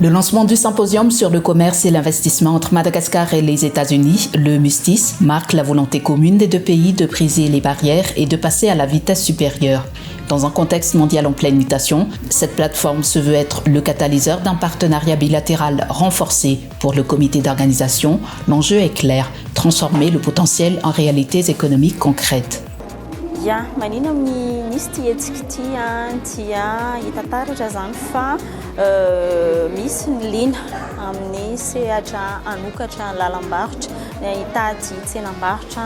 Le lancement du Symposium sur le commerce et l'investissement entre Madagascar et les États-Unis, le Mustis, marque la volonté commune des deux pays de briser les barrières et de passer à la vitesse supérieure. Dans un contexte mondial en pleine mutation, cette plateforme se veut être le catalyseur d'un partenariat bilatéral renforcé pour le comité d'organisation. L'enjeu est clair, transformer le potentiel en réalités économiques concrètes. Ya, manina misy ty hetsika ty dia hita taratra zany fa misy ny lina amin'ny sehatra anokatra lalam-barotra hitady tsenam-barotra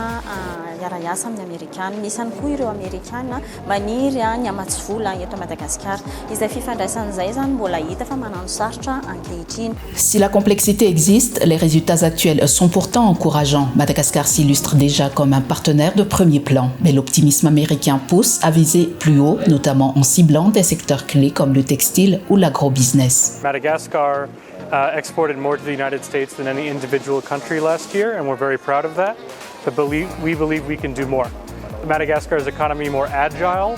iara-iasa amin'ny Amerikana. Misy ihany koa ireo Amerikana maniry ny hamatsy vola eto Madagascar. Izay fifandraisan'izay zany mbola hita fa manano sarotra ankehitriny. Si la complexité existe, les résultats actuels sont pourtant encourageants. Madagascar s'illustre déjà comme un partenaire de premier plan, mais l'optimisme américain pousse à viser plus haut, notamment en ciblant des secteurs clés comme le textile ou l'agrobusiness. Madagascar exported more to the United States than any individual country last year, and we're very proud of that. But we believe we can do more. Madagascar's economy more agile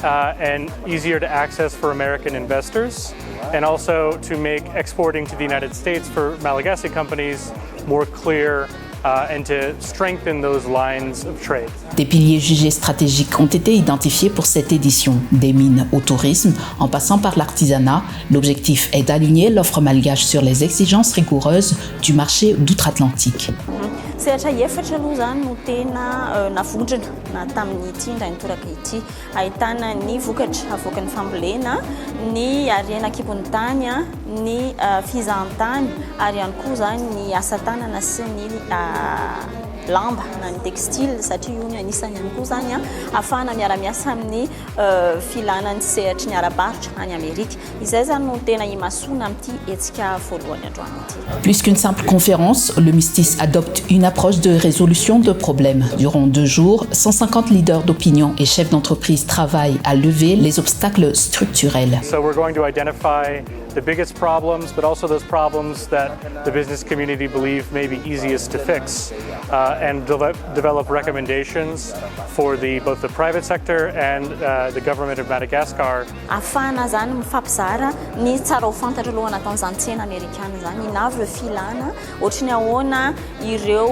and easier to access for American investors, and also to make exporting to the United States for Malagasy companies more clear and to strengthen those lines of trade. Des piliers jugés stratégiques ont été identifiés pour cette édition, des mines au tourisme, en passant par l'artisanat. L'objectif est d'aligner l'offre malgache sur les exigences rigoureuses du marché d'outre-Atlantique. Sehatra efatra aloha zany no tena navondrona na tamin'ity indranitoraka ity. Ahitana ny vokatra avoakan'ny fambolena, ny harena kibony tany, ny fizahan-tany, ary ihany koa zany ny asa tanana sy ny lamba na ny textile satria io ny anisany ihany koa zany ahafahana miara-miasa amin'ny filanan'ny sehatry ny ara-barotra any Amerika. Izay zany no tena imasoana amin'ity hetsika voalohany androany ity. Plus qu'une simple conférence, le Mustis adopte une approche de résolution de problèmes. Durant 2 jours, 150 leaders d'opinion et chefs d'entreprise travaillent à lever les obstacles structurels. So we're going to identify the biggest problems, but also those problems that the business community believe may be easiest to fix, and develop recommendations for both the private sector and the government of Madagascar. Afana zany mifampizara ny tsara ho fantatra aloha nataon'izany tsena Amerikana zany inavy ireo filana, ohatra ny ahoana ireo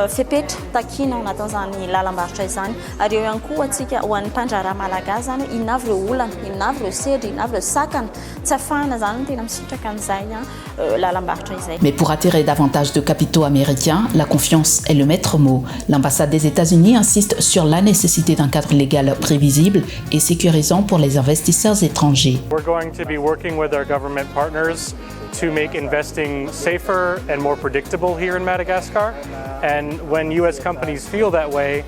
fepetra takina ao anatin'izany lalam-barotra izany, ary eo ihany koa atsika ho an'ny mpandraharaha malagasy zany inavy ireo olana, inavy ireo sedry, inavy ireo sakana, tsy afahana zany tena misitraka an'izay lalam-barotra izay. Mais pour attirer davantage de capitaux américains, la confiance est le maître mot. L'ambassade des États-Unis insiste sur la nécessité d'un cadre légal prévisible et sécurisant pour les investisseurs étrangers. We're going to be working with our government partners to make investing safer and more predictable here in Madagascar. And when U.S. companies feel that way,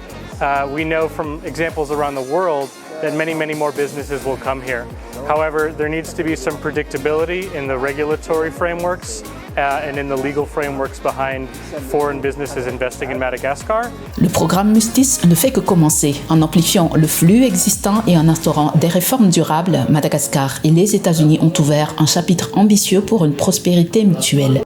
we know from examples around the world that many more businesses will come here. However, there needs to be some predictability in the regulatory frameworks and in the legal frameworks behind foreign businesses investing in Madagascar. Le programme Mustis ne fait que commencer. En amplifiant le flux existant et en instaurant des réformes durables, Madagascar et les États-Unis ont ouvert un chapitre ambitieux pour une prospérité mutuelle.